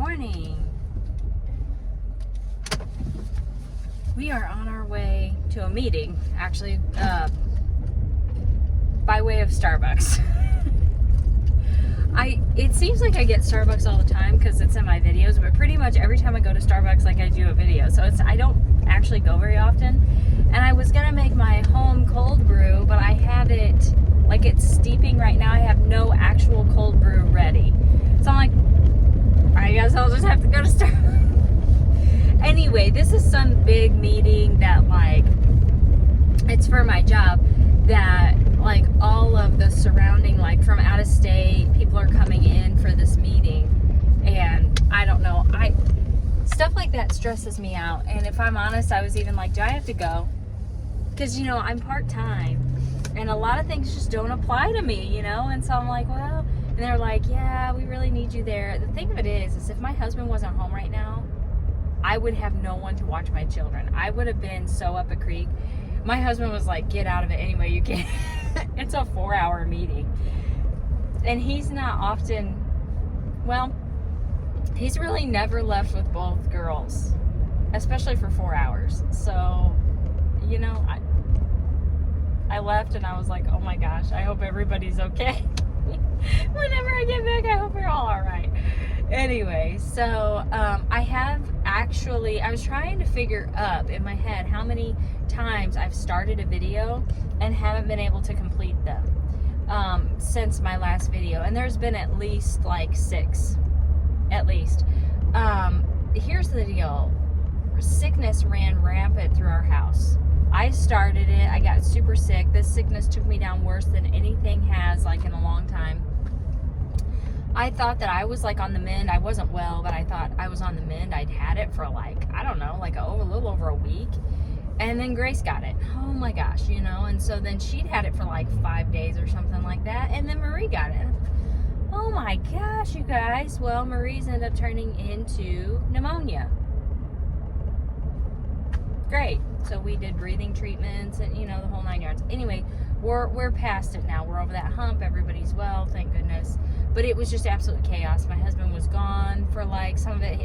morning. We are on our way to a meeting, actually, by way of Starbucks. It seems like I get Starbucks all the time because it's in my videos, but pretty much every time I go to Starbucks, like, I do a video. So I don't actually go very often. And I was gonna make my home cold brew, but I have it, like, it's steeping right now. I have no actual cold brew ready. So I'm like, I guess I'll just have to go to Starbucks. Anyway, this is some big meeting that, like, it's for my job, that, like, all of the surrounding, like, from out of state, people are coming in for this meeting. And I don't know, stuff like that stresses me out. And if I'm honest, I was even like, do I have to go? Because, you know, I'm part-time and a lot of things just don't apply to me, you know? And so I'm like, well, and they're like, yeah, we really need you there. The thing of it is if my husband wasn't home right now, I would have no one to watch my children. I would have been so up a creek. My husband was like, get out of it any way you can. It's a 4-hour meeting. And he's not often, well, he's really never left with both girls, especially for 4 hours. So, you know, I left and I was like, oh my gosh, I hope everybody's okay. Whenever I get back, I hope you're all right. Anyway, so I was trying to figure up in my head how many times I've started a video and haven't been able to complete them since my last video. And there's been at least like 6, at least. Here's the deal. Sickness ran rampant through our house. I started it. I got super sick. This sickness took me down worse than anything has, like, in a long time. I thought that I was, like, on the mend. I wasn't well, but I thought I was on the mend. I'd had it for, like, I don't know, like a little over a week. And then Grace got it. Oh my gosh, you know. And so then she'd had it for like 5 days or something like that. And then Marie got it. Oh my gosh, you guys. Well, Marie's ended up turning into pneumonia. Great. So we did breathing treatments and, you know, the whole 9 yards. Anyway, we're past it now. We're over that hump. Everybody's well, thank goodness. But it was just absolute chaos. My husband was gone for, like, some of it.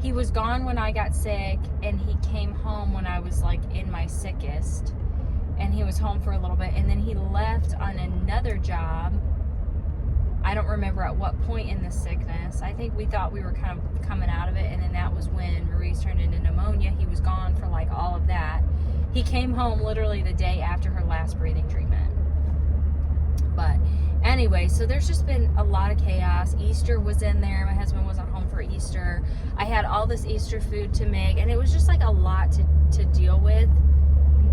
He was gone when I got sick, and he came home when I was, like, in my sickest. And he was home for a little bit, and then he left on another job. I don't remember at what point in the sickness. I think we thought we were kind of coming out of it, and then that was when Maurice turned into pneumonia. He was gone for, like, all of that. He came home literally the day after her last breathing treatment. But anyway, so there's just been a lot of chaos. Easter was in there. My husband wasn't home for Easter. I had all this Easter food to make, and it was just, like, a lot to deal with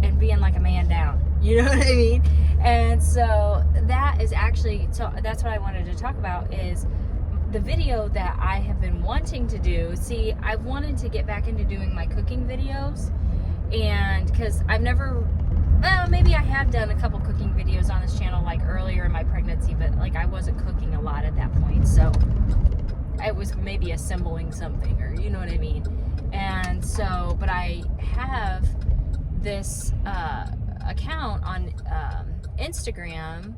and being like a man down. You know what I mean? And so that is actually, so that's what I wanted to talk about, is the video that I have been wanting to do. See, I wanted to get back into doing my cooking videos, and because I've never, well, maybe I have done a couple cooking videos on this channel, like earlier in my pregnancy, but, like, I wasn't cooking a lot at that point, so I was maybe assembling something, or you know what I mean. And so, but I have this account on Instagram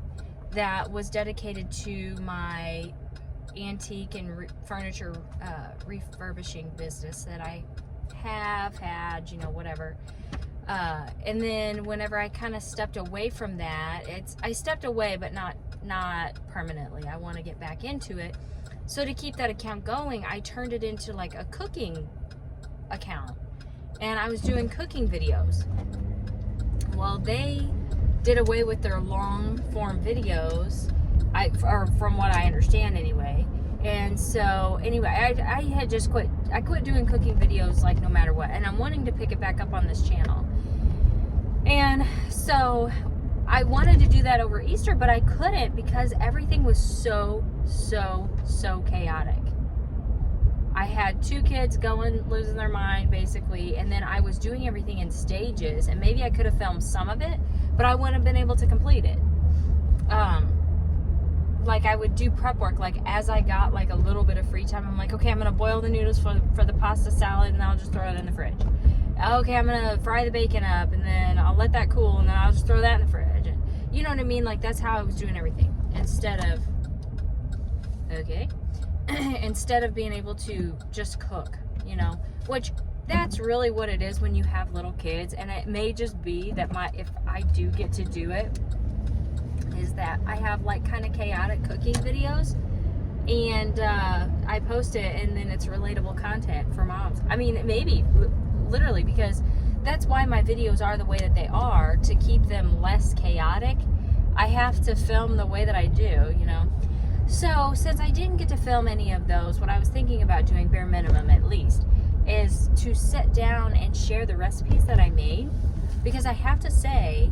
that was dedicated to my antique and furniture refurbishing business that I have had, you know, whatever. And then whenever I kind of stepped away from that, I stepped away, but not permanently. I want to get back into it. So to keep that account going, I turned it into, like, a cooking account, and I was doing cooking videos. Well, they did away with their long form videos, or from what I understand anyway. And so anyway, I had just quit. I quit doing cooking videos, like, no matter what, and I'm wanting to pick it back up on this channel. And so I wanted to do that over Easter, but I couldn't because everything was so chaotic. I had 2 kids going, losing their mind, basically, and then I was doing everything in stages, and maybe I could have filmed some of it, but I wouldn't have been able to complete it. Like, I would do prep work, like, as I got, like, a little bit of free time. I'm like, okay, I'm gonna boil the noodles for the pasta salad, and I'll just throw it in the fridge. Okay, I'm gonna fry the bacon up, and then I'll let that cool, and then I'll just throw that in the fridge. And, you know what I mean? Like, that's how I was doing everything, instead of, okay, instead of being able to just cook, you know, which that's really what it is when you have little kids. And it may just be that if I do get to do it, is that I have like kind of chaotic cooking videos, and I post it, and then it's relatable content for moms. I mean, maybe literally, because that's why my videos are the way that they are, to keep them less chaotic. I have to film the way that I do, you know. So since I didn't get to film any of those, what I was thinking about doing, bare minimum at least, is to sit down and share the recipes that I made, because I have to say,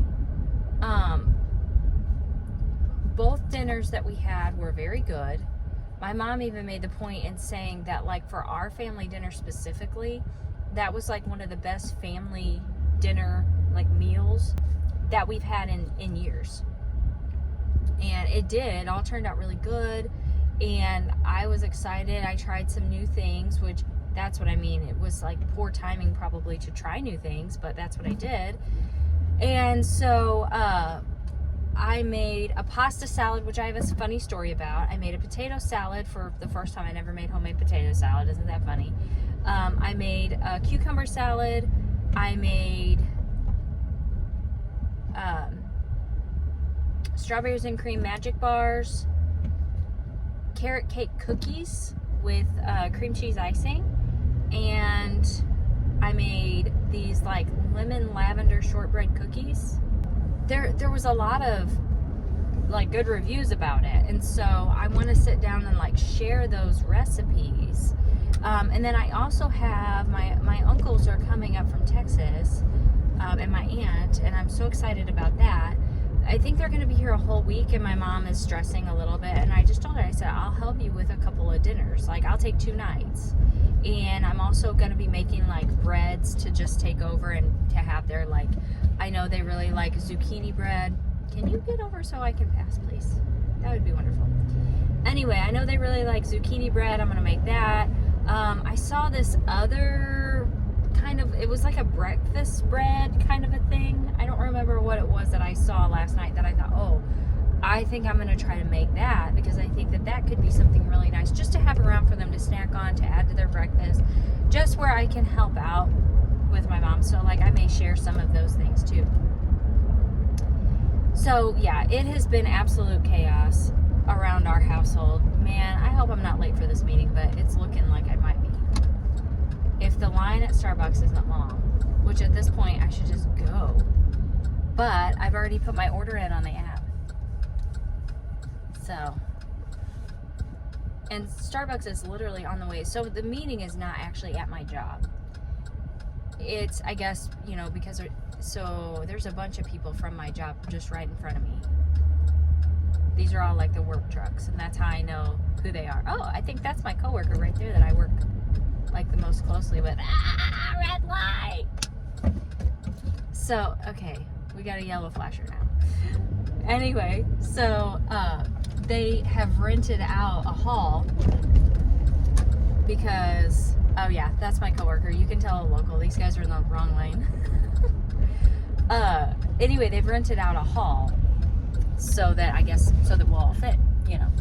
both dinners that we had were very good. My mom even made the point in saying that, like, for our family dinner specifically, that was like one of the best family dinner like meals that we've had in years. And it all turned out really good, and I was excited. I tried some new things, which that's what I mean. It was like poor timing probably to try new things, but that's what I did. And so I made a pasta salad, which I have a funny story about. I made a potato salad for the first time. I never made homemade potato salad. Isn't that funny? I made a cucumber salad. I made strawberries and cream magic bars, carrot cake cookies with cream cheese icing, and I made these like lemon lavender shortbread cookies. There was a lot of like good reviews about it, and so I want to sit down and like share those recipes. And then I also have my uncles are coming up from Texas, and my aunt, and I'm so excited about that. I think they're going to be here a whole week, and my mom is stressing a little bit, and I just told her, I said, I'll help you with a couple of dinners. Like, I'll take 2 nights. And I'm also going to be making like breads to just take over and to have their, like, I know they really like zucchini bread. Can you get over so I can pass, please? That would be wonderful. Anyway, I know they really like zucchini bread. I'm going to make that. I saw this other kind of, it was like a breakfast bread kind of a thing. I don't remember what it was that I saw last night that I thought, oh, I think I'm going to try to make that, because I think that could be something really nice just to have around for them to snack on, to add to their breakfast, just where I can help out with my mom. So like I may share some of those things too. So yeah, it has been absolute chaos around our household. Man, I hope I'm not late for this meeting, but it's looking like I might be. If the line at Starbucks isn't long, which at this point I should just go. But I've already put my order in on the app. So, and Starbucks is literally on the way. So the meeting is not actually at my job. It's, I guess, you know, because there's a bunch of people from my job just right in front of me. These are all like the work trucks, and that's how I know who they are. Oh, I think that's my coworker right there that I work like the most closely with. Ah, red light. So, okay, we got a yellow flasher now. Anyway, so they have rented out a hall because, oh yeah, that's my coworker. You can tell a local. These guys are in the wrong lane. Anyway, they've rented out a hall so that we'll all fit, you know.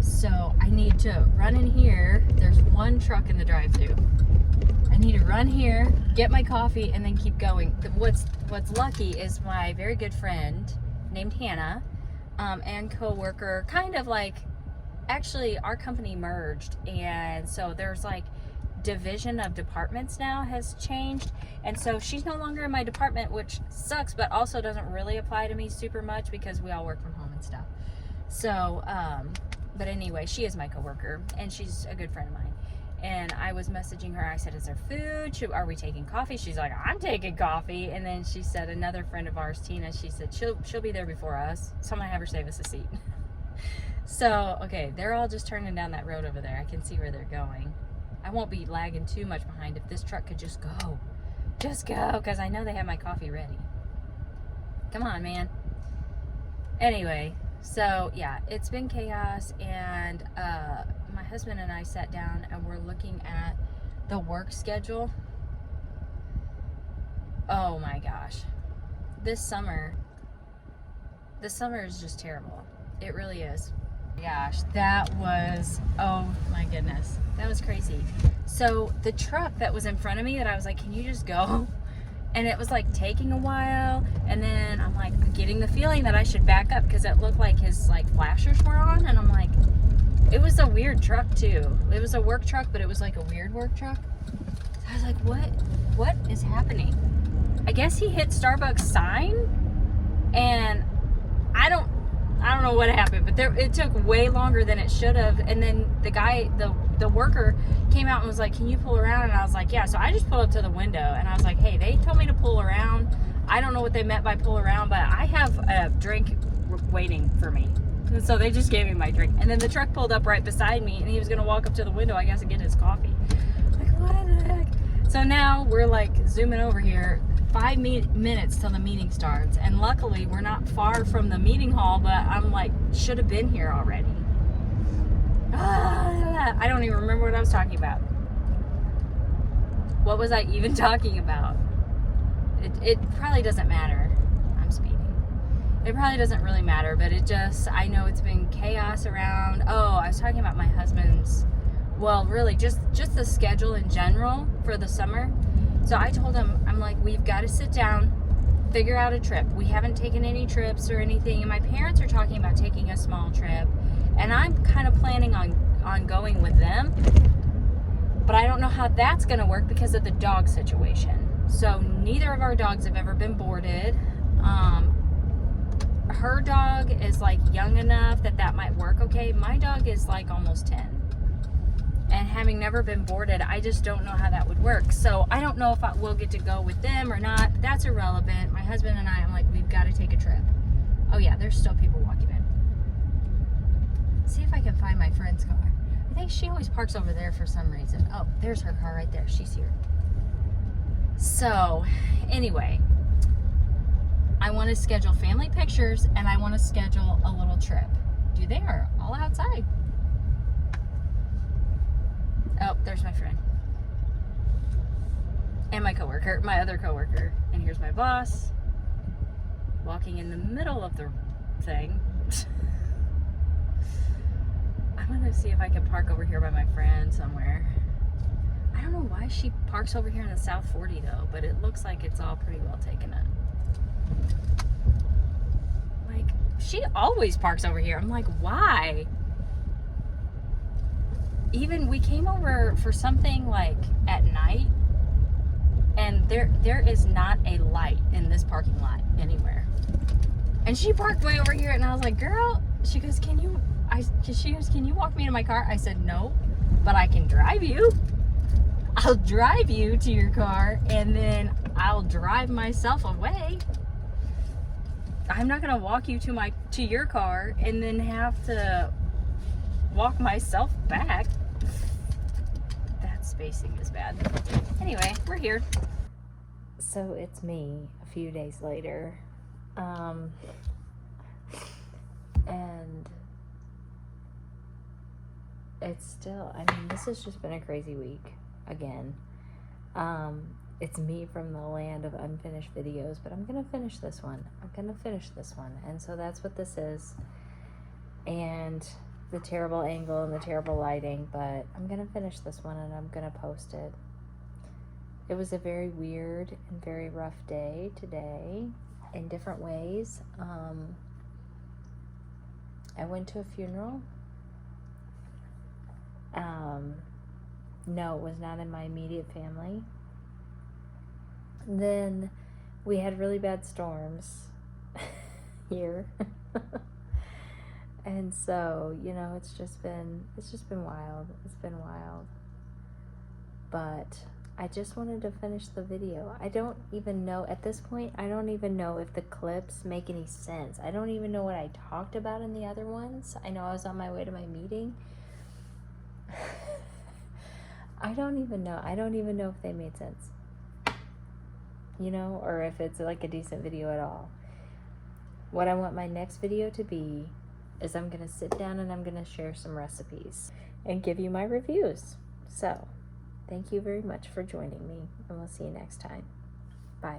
So I need to run in here. There's one truck in the drive-thru. I need to run here, get my coffee, and then keep going. What's lucky is my very good friend named Hannah, and co-worker, kind of like, actually our company merged, and so there's like division of departments now has changed, and so she's no longer in my department, which sucks, but also doesn't really apply to me super much because we all work from home and stuff. So but anyway, she is my coworker, and she's a good friend of mine. And I was messaging her. I said, is there food? Are we taking coffee? She's like, I'm taking coffee. And then she said, another friend of ours, Tina, she said, she'll be there before us. So I'm going to have her save us a seat. So, okay, they're all just turning down that road over there. I can see where they're going. I won't be lagging too much behind if this truck could just go. Just go, because I know they have my coffee ready. Come on, man. Anyway, so yeah, it's been chaos, and my husband and I sat down and we're looking at the work schedule. Oh my gosh. This summer is just terrible. It really is. Gosh, that was, oh my goodness, that was crazy. So the truck that was in front of me that I was like, can you just go? And it was like taking a while, and then I'm like getting the feeling that I should back up because it looked like his like flashers were on, and I'm like, it was a weird truck too. It was a work truck, but it was like a weird work truck. So I was like, what is happening? I guess he hit Starbucks sign, and I don't know what happened, but it took way longer than it should have. And then the guy, the worker came out and was like, can you pull around? And I was like, yeah. So I just pulled up to the window and I was like, hey, they told me to pull around. I don't know what they meant by pull around, but I have a drink waiting for me. And so they just gave me my drink. And then the truck pulled up right beside me, and he was going to walk up to the window, I guess, and get his coffee. Like, what the heck? So now we're like zooming over here. 5 minutes till the meeting starts, and luckily we're not far from the meeting hall, but I'm like, should have been here already. I don't even remember what I was talking about. What was I even talking about? It probably doesn't matter. I'm speeding. It probably doesn't really matter, but I know it's been chaos around. Oh, I was talking about my husband's, well, really just the schedule in general for the summer. So I told him, I'm like, we've got to sit down, figure out a trip. We haven't taken any trips or anything, and my parents are talking about taking a small trip, and I'm kind of planning on going with them, but I don't know how that's going to work because of the dog situation. So neither of our dogs have ever been boarded. Her dog is like young enough that might work okay. My dog is like almost 10. And having never been boarded, I just don't know how that would work. So I don't know if I will get to go with them or not. That's irrelevant. My husband and I'm like, we've got to take a trip. Oh yeah, there's still people walking in. See if I can find my friend's car. I think she always parks over there for some reason. Oh, there's her car right there. She's here. So anyway, I want to schedule family pictures, and I want to schedule a little trip. They are all outside. Oh, there's my friend. And my coworker, my other coworker. And here's my boss walking in the middle of the thing. I'm gonna see if I can park over here by my friend somewhere. I don't know why she parks over here in the South 40 though, but it looks like it's all pretty well taken up. Like, she always parks over here. I'm like, why? Even we came over for something like at night, and there is not a light in this parking lot anywhere. And she parked way over here, and I was like, girl, she goes, can you walk me to my car? I said, no, but I can drive you. I'll drive you to your car, and then I'll drive myself away. I'm not gonna walk you to your car and then have to walk myself back. That spacing is bad. Anyway, we're here. So it's me a few days later. And it's still, I mean, this has just been a crazy week again. It's me from the land of unfinished videos, but I'm gonna finish this one. And so that's what this is. And the terrible angle and the terrible lighting, but I'm gonna finish this one and I'm gonna post it. It was a very weird and very rough day today in different ways. I went to a funeral. No, it was not in my immediate family. Then we had really bad storms here. And so, you know, it's just been wild. It's been wild. But I just wanted to finish the video. I don't even know, at this point, I don't even know if the clips make any sense. I don't even know what I talked about in the other ones. I know I was on my way to my meeting. I don't even know. I don't even know if they made sense. You know, or if it's like a decent video at all. What I want my next video to be is I'm going to sit down and I'm going to share some recipes and give you my reviews. So, thank you very much for joining me, and we'll see you next time. Bye.